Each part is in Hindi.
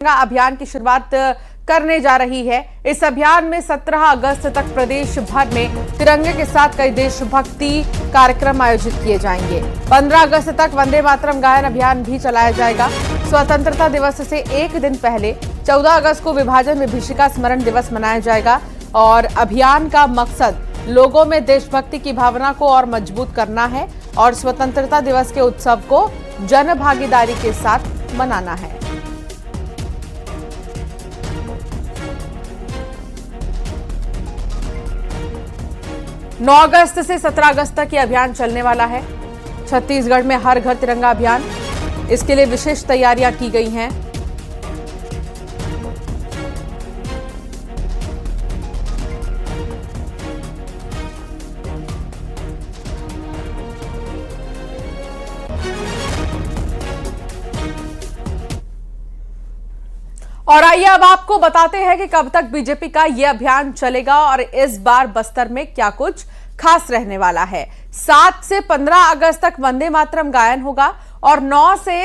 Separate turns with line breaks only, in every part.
अभियान की शुरुआत करने जा रही है। इस अभियान में 17 अगस्त तक प्रदेश भर में तिरंगे के साथ कई देशभक्ति कार्यक्रम आयोजित किए जाएंगे। 15 अगस्त तक वंदे मातरम गायन अभियान भी चलाया जाएगा। स्वतंत्रता दिवस से एक दिन पहले 14 अगस्त को विभाजन विभीषिका स्मरण दिवस मनाया जाएगा और अभियान का मकसद लोगों में देशभक्ति की भावना को और मजबूत करना है और स्वतंत्रता दिवस के उत्सव को जन भागीदारी के साथ मनाना है। 9 अगस्त से 17 अगस्त तक ये अभियान चलने वाला है। छत्तीसगढ़ में हर घर तिरंगा अभियान, इसके लिए विशेष तैयारियां की गई हैं। और आइए अब आपको बताते हैं कि कब तक बीजेपी का यह अभियान चलेगा और इस बार बस्तर में क्या कुछ खास रहने वाला है। 7 से 15 अगस्त तक वंदे मातरम गायन होगा और 9 से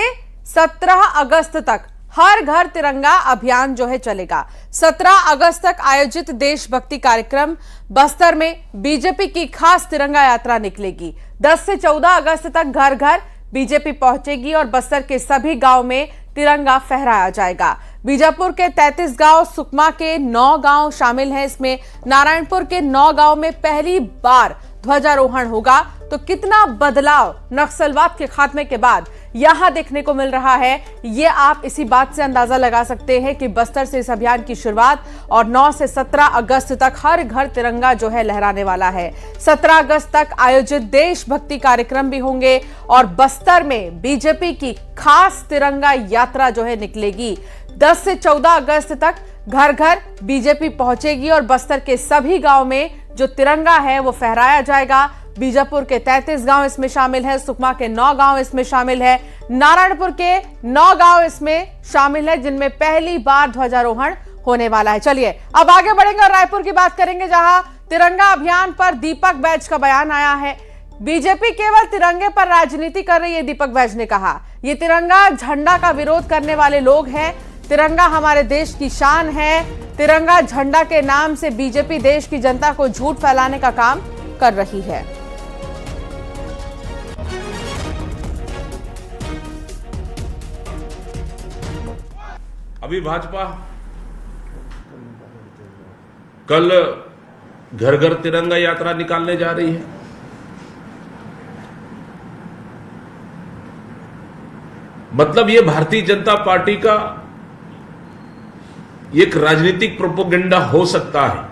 17 अगस्त तक हर घर तिरंगा अभियान जो है चलेगा। 17 अगस्त तक आयोजित देशभक्ति कार्यक्रम बस्तर में बीजेपी की खास तिरंगा यात्रा निकलेगी। 10 से 14 अगस्त तक घर घर बीजेपी पहुंचेगी और बस्तर के सभी गांव में तिरंगा फहराया जाएगा। बीजापुर के 33 गांव, सुकमा के 9 गांव शामिल हैं। इसमें नारायणपुर के 9 गांव में पहली बार ध्वजारोहण होगा। तो कितना बदलाव नक्सलवाद के खात्मे के बाद यहां देखने को मिल रहा है, ये आप इसी बात से अंदाजा लगा सकते हैं कि बस्तर से इस अभियान की शुरुआत और 9 से 17 अगस्त तक हर घर तिरंगा जो है लहराने वाला है। 17 अगस्त तक आयोजित देशभक्ति कार्यक्रम भी होंगे और बस्तर में बीजेपी की खास तिरंगा यात्रा जो है निकलेगी। 10 से 14 अगस्त तक घर घर बीजेपी पहुंचेगी और बस्तर के सभी गांव में जो तिरंगा है वो फहराया जाएगा। बीजापुर के 33 गांव इसमें शामिल है, सुकमा के 9 गांव इसमें शामिल है, नारायणपुर के 9 गांव इसमें शामिल है जिनमें पहली बार ध्वजारोहण होने वाला है। चलिए अब आगे बढ़ेंगे और रायपुर की बात करेंगे, जहां तिरंगा अभियान पर दीपक बैज का बयान आया है। बीजेपी केवल तिरंगे पर राजनीति कर रही है, दीपक बैज ने कहा। ये तिरंगा झंडा का विरोध करने वाले लोग हैं। तिरंगा हमारे देश की शान है। तिरंगा झंडा के नाम से बीजेपी देश की जनता को झूठ फैलाने का काम कर रही है।
अभी भाजपा कल घर घर तिरंगा यात्रा निकालने जा रही है। मतलब ये भारतीय जनता पार्टी का एक राजनीतिक प्रोपेगेंडा हो सकता है।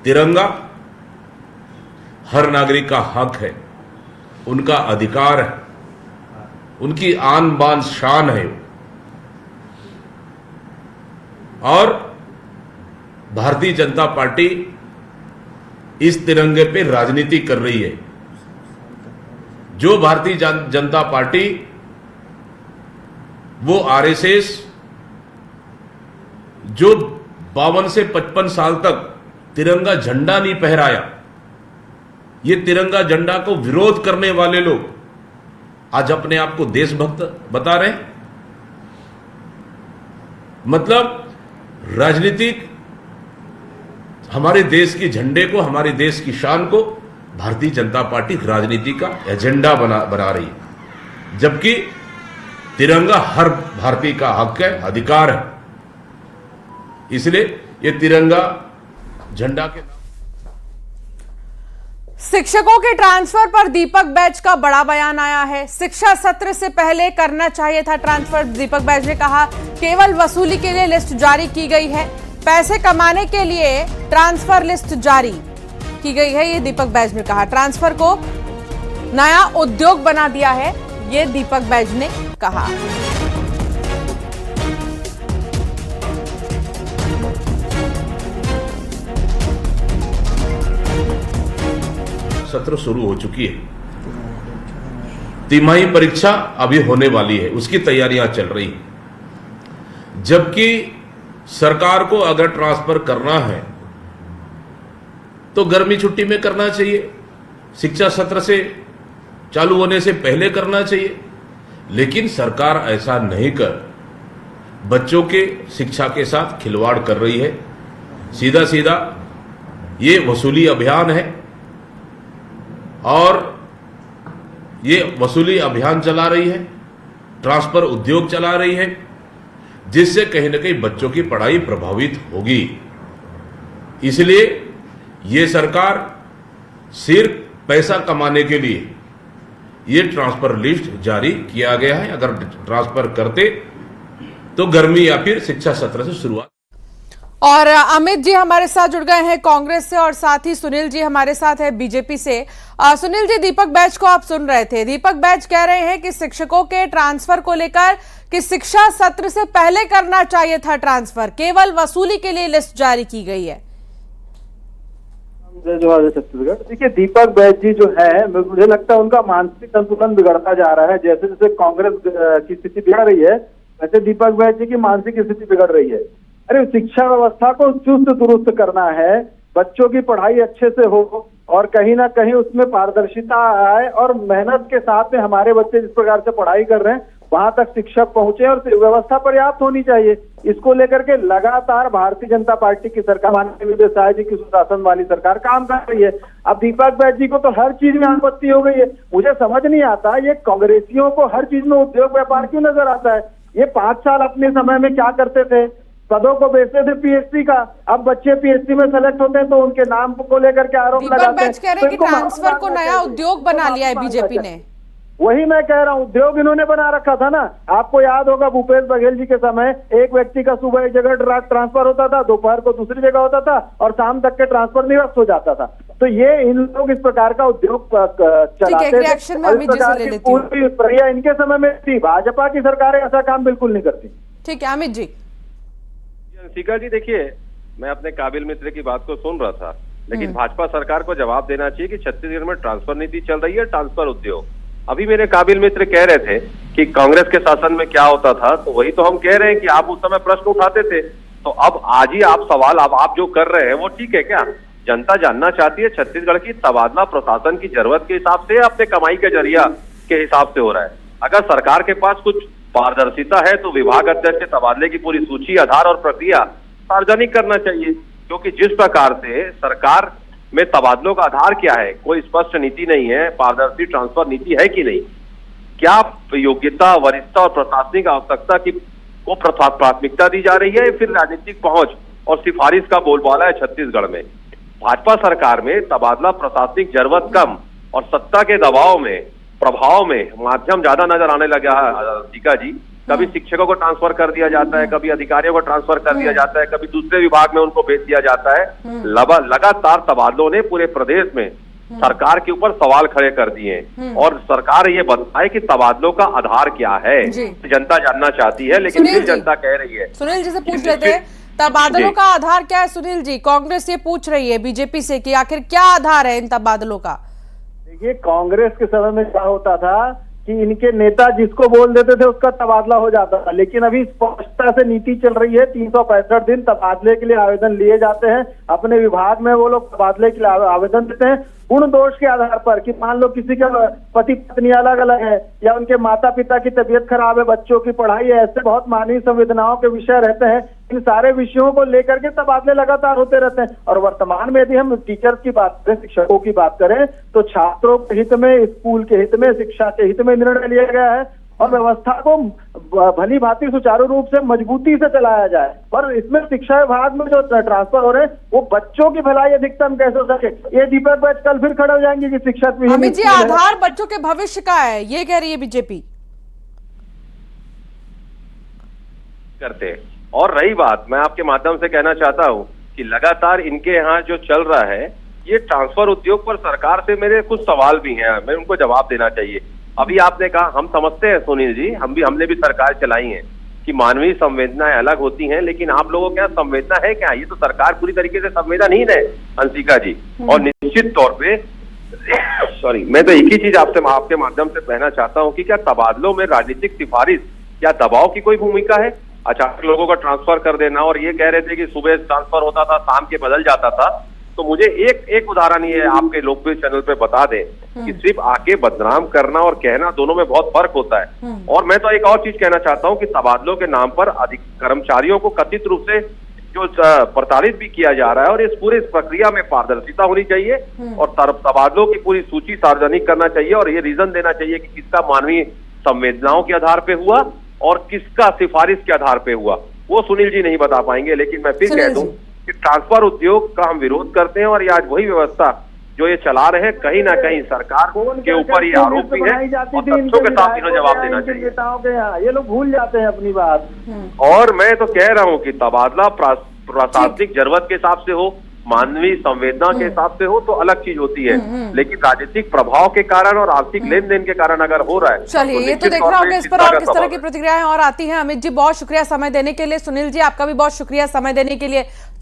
तिरंगा हर नागरिक का हक है, उनका अधिकार है, उनकी आन बान शान है और भारतीय जनता पार्टी इस तिरंगे पे राजनीति कर रही है। जो भारतीय जनता पार्टी वो आरएसएस जो 52 से 55 साल तक तिरंगा झंडा नहीं फहराया, ये तिरंगा झंडा को विरोध करने वाले लोग आज अपने आप को देशभक्त बता रहे हैं। मतलब राजनीतिक हमारे देश के झंडे को, हमारे देश की शान को भारतीय जनता पार्टी राजनीति का एजेंडा बना रही है, जबकि तिरंगा हर भारतीय का हक है, अधिकार है। इसलिए ये तिरंगा झंडा के
शिक्षकों के ट्रांसफर पर दीपक बैज का बड़ा बयान आया है। शिक्षा सत्र से पहले करना चाहिए था ट्रांसफर, दीपक बैज ने कहा। केवल वसूली के लिए लिस्ट जारी की गई है, पैसे कमाने के लिए ट्रांसफर लिस्ट जारी की गई है, ये दीपक बैज ने कहा। ट्रांसफर को नया उद्योग बना दिया है, ये दीपक बैज ने कहा।
सत्र शुरू हो चुकी है, तिमाही परीक्षा अभी होने वाली है, उसकी तैयारियां चल रही हैं। जबकि सरकार को अगर ट्रांसफर करना है तो गर्मी छुट्टी में करना चाहिए, शिक्षा सत्र से चालू होने से पहले करना चाहिए, लेकिन सरकार ऐसा नहीं कर बच्चों के शिक्षा के साथ खिलवाड़ कर रही है। सीधा सीधा ये वसूली अभियान है और ये वसूली अभियान चला रही है, ट्रांसफर उद्योग चला रही है, जिससे कहीं ना कहीं बच्चों की पढ़ाई प्रभावित होगी। इसलिए ये सरकार सिर्फ पैसा कमाने के लिए ये ट्रांसफर लिस्ट जारी किया गया है। अगर ट्रांसफर करते तो गर्मी या फिर शिक्षा सत्र से शुरुआत।
और अमित जी हमारे साथ जुड़ गए हैं कांग्रेस से और साथ ही सुनील जी हमारे साथ है बीजेपी से। सुनील जी, दीपक बैज को आप सुन रहे थे। दीपक बैज कह रहे हैं कि शिक्षकों के ट्रांसफर को लेकर कि शिक्षा सत्र से पहले करना चाहिए था ट्रांसफर, केवल वसूली के लिए लिस्ट जारी की गई है।
छत्तीसगढ़, देखिए दीपक बैज जी जो है, मुझे लगता है उनका मानसिक संतुलन बिगड़ता जा रहा है। जैसे जैसे कांग्रेस की स्थिति बिगड़ रही है, वैसे दीपक बैज जी की मानसिक स्थिति बिगड़ रही है। अरे शिक्षा व्यवस्था को चुस्त दुरुस्त करना है, बच्चों की पढ़ाई अच्छे से हो और कहीं ना कहीं उसमें पारदर्शिता आए और मेहनत के साथ में हमारे बच्चे जिस प्रकार से पढ़ाई कर रहे हैं वहां तक शिक्षक पहुंचे और व्यवस्था पर्याप्त होनी चाहिए। इसको लेकर के लगातार भारतीय जनता पार्टी की सरकार, माननीय विजय साय जी की सुशासन वाली सरकार काम कर रही है। अब दीपक बैज जी को तो हर चीज में आपत्ति हो गई है। मुझे समझ नहीं आता ये कांग्रेसियों को हर चीज में उद्योग व्यापार क्यों नजर आता है। ये 5 साल अपने समय में क्या करते थे, पदों को बेचते थे पीएचडी का। अब बच्चे पीएचडी में सेलेक्ट होते हैं तो उनके नाम को लेकर के आरोप लगाते हैं।
दीपक बैज कह रहे हैं कि ट्रांसफर को नया उद्योग बना लिया है बीजेपी ने।
वही मैं कह रहा हूँ, उद्योग इन्होंने बना रखा था ना। आपको याद होगा भूपेश बघेल जी के समय एक व्यक्ति का सुबह एक जगह ट्रांसफर होता था, दोपहर को दूसरी जगह होता था और शाम तक के ट्रांसफर निरस्त हो जाता था। तो ये इन लोग इस प्रकार का उद्योग चलाते थे। पूरी प्रक्रिया इनके समय में थी। भाजपा की सरकारें ऐसा काम बिल्कुल नहीं करती।
ठीक है अमित जी।
अंशिका जी, देखिए मैं अपने काबिल मित्र की बात को सुन रहा था, लेकिन भाजपा सरकार को जवाब देना चाहिए कि छत्तीसगढ़ में ट्रांसफर नीति चल रही है, ट्रांसफर उद्योग। अभी मेरे काबिल मित्र कह रहे थे कि कांग्रेस के शासन में क्या होता था, तो वही तो हम कह रहे हैं कि आप उस समय प्रश्न उठाते थे। तो अब आज ही आप सवाल अब आप जो कर रहे हैं वो ठीक है क्या? जनता जानना चाहती है छत्तीसगढ़ की तबादला प्रशासन की जरूरत के हिसाब से, अपने कमाई के जरिया के हिसाब से हो रहा है। अगर सरकार के पास कुछ पारदर्शिता है तो विभाग अध्यक्ष के तबादले की पूरी सूची, आधार और प्रक्रिया सार्वजनिक करना चाहिए, क्योंकि जिस प्रकार से सरकार में तबादलों का आधार क्या है, कोई स्पष्ट नीति नहीं है, पारदर्शी ट्रांसफर नीति है कि नहीं, क्या योग्यता, वरिष्ठता और प्रशासनिक आवश्यकता की को प्राथमिकता दी जा रही है, फिर राजनीतिक पहुंच और सिफारिश का बोलबाला है छत्तीसगढ़ में। भाजपा सरकार में तबादला प्रशासनिक जरूरत कम और सत्ता के दबाव में, प्रभाव में माध्यम ज्यादा नजर आने लगा है। टीका जी, कभी शिक्षकों को ट्रांसफर कर दिया जाता है, कभी अधिकारियों को ट्रांसफर कर दिया जाता है, कभी दूसरे विभाग में उनको भेज दिया जाता है। लगातार तबादलों ने पूरे प्रदेश में सरकार के ऊपर सवाल खड़े कर दिए और सरकार ये बताए कि तबादलों का आधार क्या है, जनता जानना चाहती है, लेकिन फिर जनता कह रही है।
सुनील जी से पूछ रहे थे तबादलों का आधार क्या है। सुनील जी, कांग्रेस ये पूछ रही है बीजेपी से कि आखिर क्या आधार है इन तबादलों का।
देखिए कांग्रेस के समय में क्या होता था कि इनके नेता जिसको बोल देते थे उसका तबादला हो जाता था, लेकिन अभी स्पष्टता से नीति चल रही है। 365 दिन तबादले के लिए आवेदन लिए जाते हैं। अपने विभाग में वो लोग तबादले के लिए आवेदन देते हैं गुण दोष के आधार पर, कि मान लो किसी का पति पत्नी अलग अलग है या उनके माता पिता की तबीयत खराब है, बच्चों की पढ़ाई है, ऐसे बहुत मानवीय संवेदनाओं के विषय रहते हैं। इन सारे विषयों को लेकर के तबादले लगातार होते रहते हैं। और वर्तमान में यदि हम टीचर्स की बात करें, शिक्षकों की बात करें, तो छात्रों के हित में, स्कूल के हित में, शिक्षा के हित में निर्णय लिया गया है और व्यवस्था को भली भांति सुचारू रूप से मजबूती से चलाया जाए। पर इसमें शिक्षा विभाग में जो ट्रांसफर हो रहे हैं वो बच्चों की भलाई अधिकतम कैसे हो सके, ये दीपक बैज कल फिर खड़े हो जाएंगे कि शिक्षक भी।
अमित जी, आधार बच्चों के भविष्य का है, ये कह रही है बीजेपी।
करते हैं। और रही बात, मैं आपके माध्यम से कहना चाहता हूं कि लगातार इनके यहाँ जो चल रहा है ये ट्रांसफर उद्योग पर सरकार से मेरे कुछ सवाल भी हैं, मैं उनको जवाब देना चाहिए। अभी आपने कहा, हम समझते हैं सुनील जी, हमने भी सरकार चलाई है कि मानवीय संवेदनाएं अलग होती हैं, लेकिन आप लोगों के यहाँ संवेदना है क्या? ये तो सरकार पूरी तरीके से संवेदनहीन है अंशिका जी। और निश्चित तौर पे सॉरी, मैं तो एक ही चीज आपके माध्यम से कहना चाहता हूँ कि क्या तबादलों में राजनीतिक सिफारिश या दबाव की कोई भूमिका है? अचानक लोगों का ट्रांसफर कर देना, और ये कह रहे थे कि सुबह ट्रांसफर होता था, शाम के बदल जाता था, तो मुझे एक उदाहरण ये आपके लोकप्रिय चैनल पे बता दें कि सिर्फ आके बदनाम करना और कहना दोनों में बहुत फर्क होता है। और मैं तो एक और चीज कहना चाहता हूं कि तबादलों के नाम पर अधिक कर्मचारियों को कथित रूप से जो प्रताड़ित भी किया जा रहा है, और इस पूरी प्रक्रिया में पारदर्शिता होनी चाहिए और तबादलों की पूरी सूची सार्वजनिक करना चाहिए और ये रीजन देना चाहिए कि किसका मानवीय संवेदनाओं के आधार पे हुआ और किसका सिफारिश के आधार पे हुआ, वो सुनील जी नहीं बता पाएंगे। लेकिन मैं फिर कह दूं कि ट्रांसफर उद्योग का हम विरोध करते हैं और ये आज वही व्यवस्था जो ये चला रहे हैं, कहीं ना कहीं सरकार के ऊपर ये आरोप भी है और तथ्यों के साथ इन्हें जवाब देना चाहिए।
नेताओं के यहाँ ये लोग भूल जाते हैं अपनी बात।
और मैं तो कह रहा हूं कि तबादला प्रशासनिक जरूरत के हिसाब से हो, मानवीय संवेदना के हिसाब से हो तो अलग चीज होती है, लेकिन राजनीतिक प्रभाव के कारण और आर्थिक लेन देन के कारण अगर हो रहा है,
चलिए ये तो देखना होगा इस पर और किस तरह की प्रतिक्रियाएं और आती हैं। अमित जी बहुत शुक्रिया समय देने के लिए, सुनील जी आपका भी बहुत शुक्रिया समय देने के लिए।